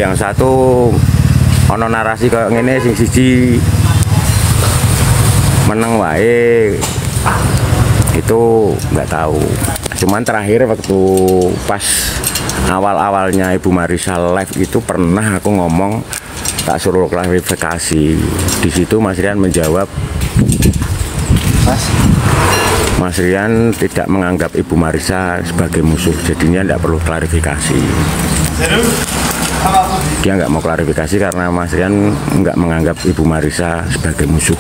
yang satu ono narasi kayak ngene, sing siji meneng wae. Itu nggak tahu. Cuman terakhir waktu pas awal-awalnya Ibu Marissa live itu pernah aku ngomong, tak suruh klarifikasi. Di situ Mas Rian menjawab, Mas Rian tidak menganggap Ibu Marissa sebagai musuh, jadinya tidak perlu klarifikasi. Dia nggak mau klarifikasi karena Mas Rian nggak menganggap Ibu Marissa sebagai musuh.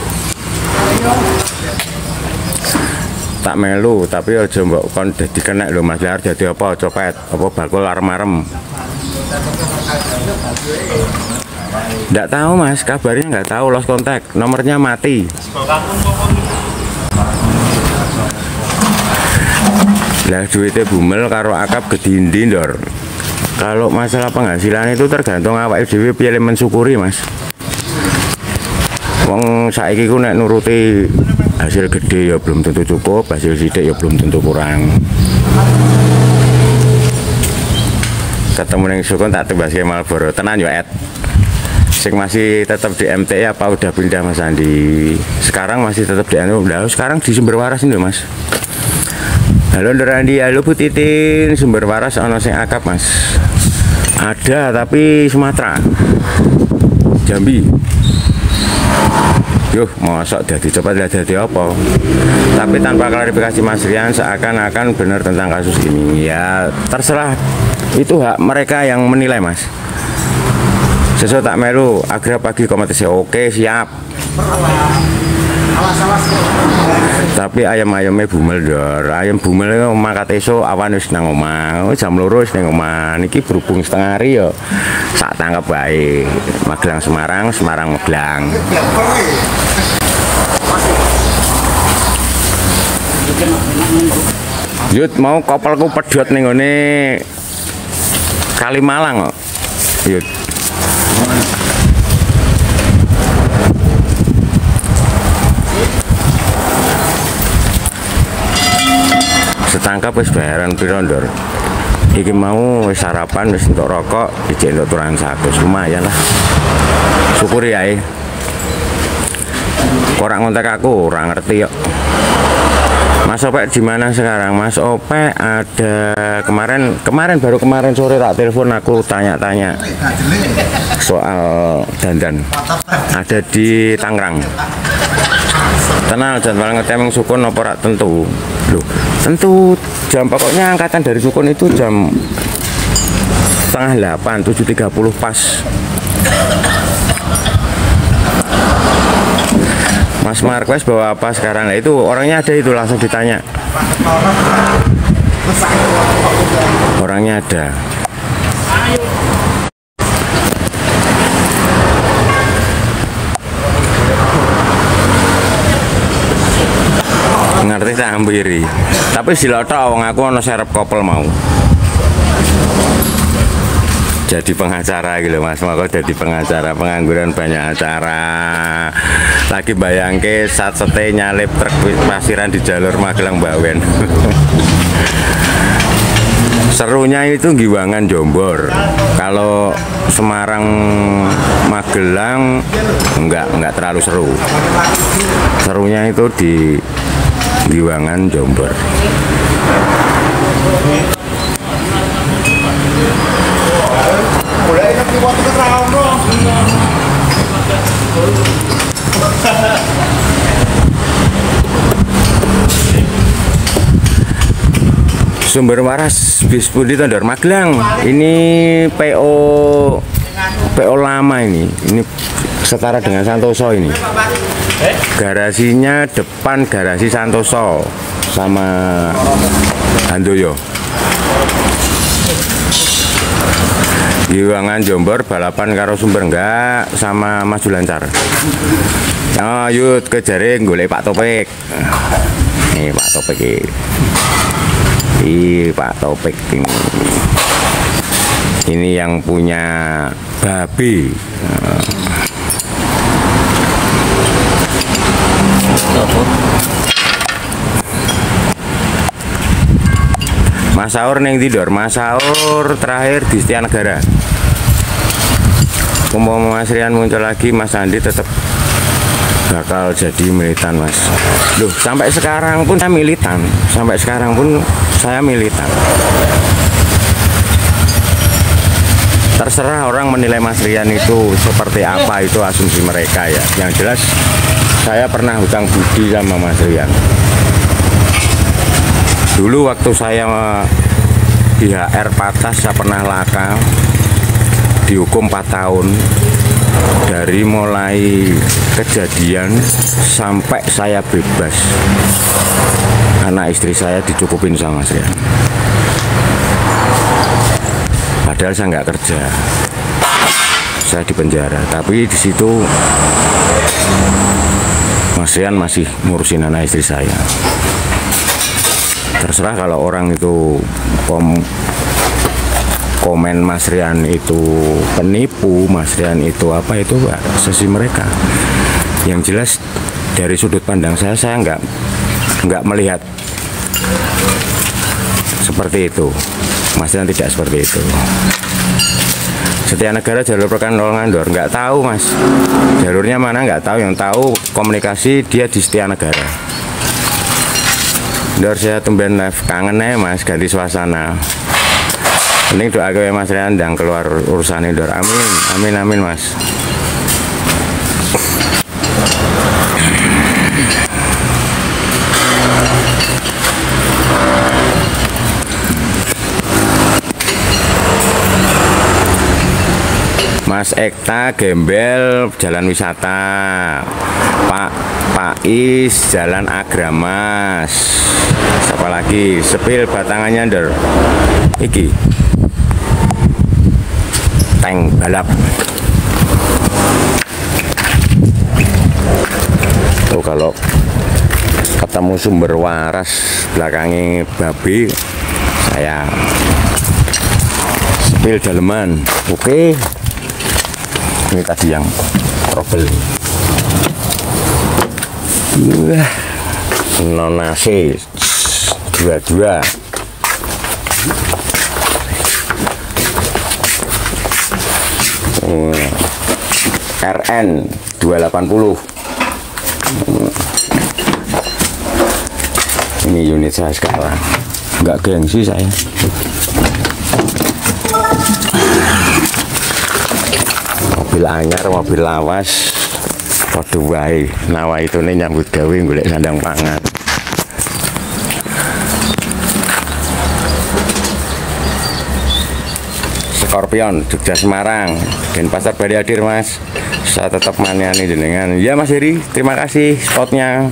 Tak melu, tapi aja mbok kon dadi kena lho Mas. Lar dadi apa? Copet, apa bakul arem-arem. Nggak tahu Mas, kabarnya nggak tahu, lost contact, nomornya mati. Lah duitnya bumel karo akap gedindi ndor. Kalau masalah penghasilan itu tergantung awake dhewe piye mensyukuri Mas. Wong saiki ku nek nuruti hasil gede ya belum tentu cukup, hasil sidik ya belum tentu kurang. Ketemu ning Sukun tak tembaske Malboro tenan ya Ed. Sing masih tetap di MTI apa udah pindah Mas Andi? Sekarang masih tetap di anu. Lah sekarang di Sumber Waras ini Mas. Halo Nderandi, halo Bu Titin, Sumber Waras ono sing akap Mas. Ada tapi Sumatera, Jambi. Yuh, mosok jadi coba lihat jadi apa. Tapi tanpa klarifikasi Mas Rian seakan-akan benar tentang kasus ini. Ya terserah, itu hak mereka yang menilai Mas. Sesuk tak melu agra pagi kompetisi. Oke siap. Tapi ayam-ayamnya bumel dor. Ayam bumel itu makat esok awan wis nang omah. Jam 2 wis nang omah. Niki berhubung setengah hari ya sak tangkap baik. Magelang Semarang, Semarang Magelang. Yud mau kopelku pedhot ning ngene Kalimalang kok. Yud. Setangkap wis bayaran piro ndor. Iki mau wis sarapan, wis entuk rokok, ijek entuk turangan 100, lumayan lah. Syukuri ae. Ora ngontek aku, ora ngerti kok. Mas Opek di mana sekarang? Mas Opek ada kemarin baru kemarin sore tak telepon, aku tanya-tanya soal dandan. Ada di Tangerang. Tenang jadwal ngetem Sukun apa rak tentu. Loh, tentu jam pokoknya angkatan dari Sukun itu jam 7:30, 7.30 pas. Mas Marquez bawa apa sekarang? Nah, itu orangnya ada, itu langsung ditanya. Orangnya ada. Ngerti tak ambiri. Tapi silotok wong aku ono serep kopel mau. Jadi pengacara gitu Mas, mau jadi pengacara, pengangguran banyak acara. Lagi bayangke saat sete nyalip truk pasiran di jalur Magelang Bawen. Serunya itu Giwangan Jombor. Kalau Semarang Magelang enggak terlalu seru. Serunya itu di Giwangan Jombor. Sumber Waras bis pundi Tondor Magelang. Ini PO lama ini setara dengan Santoso ini. Garasinya depan garasi Santoso sama Handoyo. Giwangan Jombor balapan karo Sumber enggak sama Maju Lancar. Oh, yuk kejaring golek Pak Topik. Nih Pak Topik ini. Pak Topik ini. Ini yang punya babi. Mas Saur neng tidur. Mas Saur terakhir di Setianegara. umpama Mas Rian muncul lagi, Mas Andi tetap bakal jadi militan, Mas. Loh, sampai sekarang pun saya militan. Sampai sekarang pun saya militan. Terserah orang menilai Mas Rian itu seperti apa, itu asumsi mereka ya. Yang jelas saya pernah hutang budi sama Mas Rian. Dulu waktu saya di HR Patas, saya pernah laka, dihukum 4 tahun. Dari mulai kejadian sampai saya bebas, anak istri saya dicukupin sama Mas Rian. Padahal saya nggak kerja, saya di penjara. Tapi di situ Mas Rian masih ngurusin anak istri saya. Terserah kalau orang itu komen Mas Rian itu penipu, Mas Rian itu apa, itu sesi mereka. Yang jelas dari sudut pandang saya nggak melihat seperti itu. Mas Rian tidak seperti itu. Setia Negara jalur perkantoran Ndor, nggak tahu Mas, jalurnya mana nggak tahu. Yang tahu komunikasi dia di Setia Negara. Ndor saya tumben live, kangen ya Mas, ganti suasana. Ini doa ke Mas Rian dan keluar urusan Ndor. Amin, amin, amin Mas. Mas Ekta Gembel jalan wisata, Pak Is jalan Agramas. Siapa lagi? Sepil batangannya Ndor. Iki tank balap. Tuh kalau ketemu sumber waras belakangnya babi, saya sepil daleman. Oke. Ini tadi yang trouble. Nonase 22. RN 280. Ini unit saya sekarang. Nggak gengsi saya. Mobil anyar, mobil lawas, waduh wae, nawa itu nih nyambut gawe golek sandang pangan. Scorpion, Jogja Semarang, Denpasar Bali hadir Mas. Saya tetap maniani jenengan. Ya Mas Heri, terima kasih spotnya.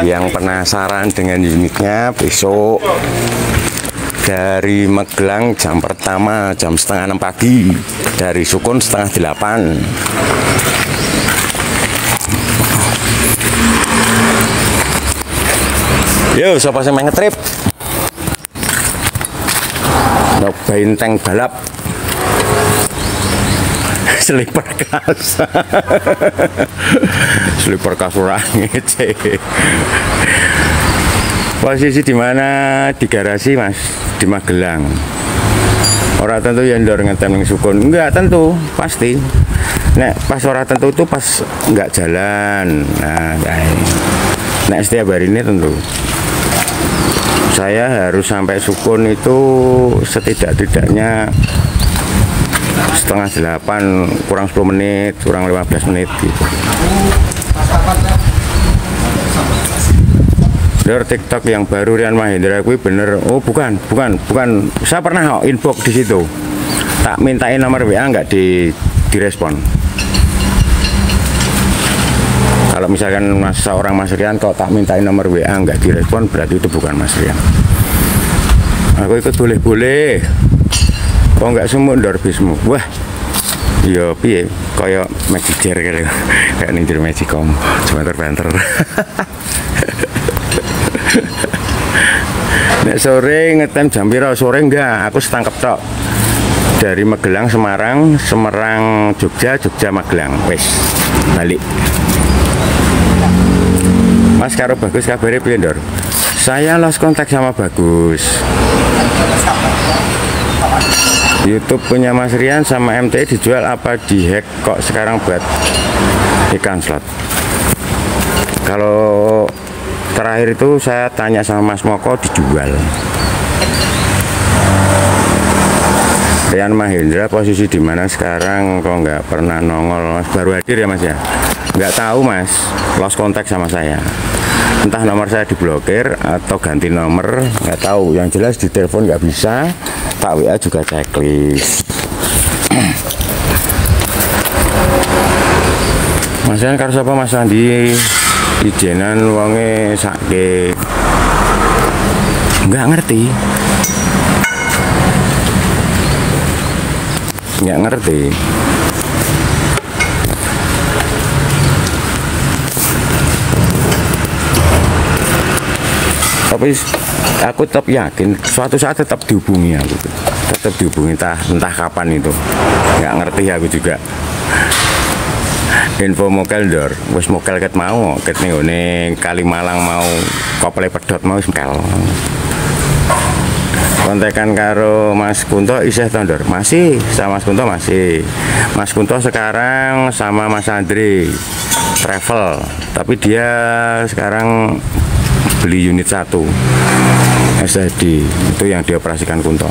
Yang penasaran dengan unitnya, besok dari Magelang jam pertama jam setengah 6 pagi, dari Sukun setengah 8. Yo, siapa sih main ngetrip? Nyobain tank balap. Sleeper kas. Sleeper kas orang ngece. Posisi di mana? Di garasi Mas, di Magelang. Orang tentu yang Ndor ngetem ning Sukun. Enggak tentu, pasti. Nek pas orang tentu itu pas enggak jalan. Nah, nek setiap hari ini tentu. Saya harus sampai Sukun itu setidak-tidaknya setengah 8, kurang 10 menit, kurang 15 menit gitu. Ndor TikTok yang baru Rian Mahendra kuwi bener. Oh bukan. Saya pernah inbox di situ. Tak mintain nomor WA nggak direspon. Kalau misalkan seorang Mas Rian kok tak mintain nomor WA nggak direspon, berarti itu bukan Mas Rian. Aku ikut boleh-boleh. Kok nggak semua Ndor bismu? Wah, iya piye? Kayak Magic Jar kayak Ninja Magicom, banter-banter. Nek sore ngetem jam piro? Sore enggak, aku setangkep tok. Dari Magelang Semarang, Semarang Jogja, Jogja Magelang. Wes, balik. Mas karo Bagus kabarnya piye, Ndor? Saya lost kontak sama Bagus. YouTube punya Mas Rian sama MTI dijual apa dihack kok sekarang buat iklan slot? Kalau terakhir itu saya tanya sama Mas Moko dijual. Rian Mahendra posisi di mana sekarang kok nggak pernah nongol? Mas baru hadir ya Mas ya? Nggak tahu Mas, lost kontak sama saya. Entah nomor saya diblokir atau ganti nomor, nggak tahu. Yang jelas di telepon nggak bisa, Pak WA juga checklist. Mas Rian karo sapa Mas Andi ijenan wonge sakit. Nggak ngerti. Nggak ngerti. Tapi aku tetap yakin suatu saat tetap dihubungi aku, tetap dihubungi entah kapan itu, nggak ngerti aku juga. Info mokel Ndor, wis mokel ket mau, ket ning Kalimalang mau kopele pedot mau mokel. Kontekan karo Mas Kunto isih to Ndor? Masih sama Mas Kunto masih. Mas Kunto sekarang sama Mas Andri travel, tapi dia sekarang beli unit 1 SSD itu yang dioperasikan Kunto.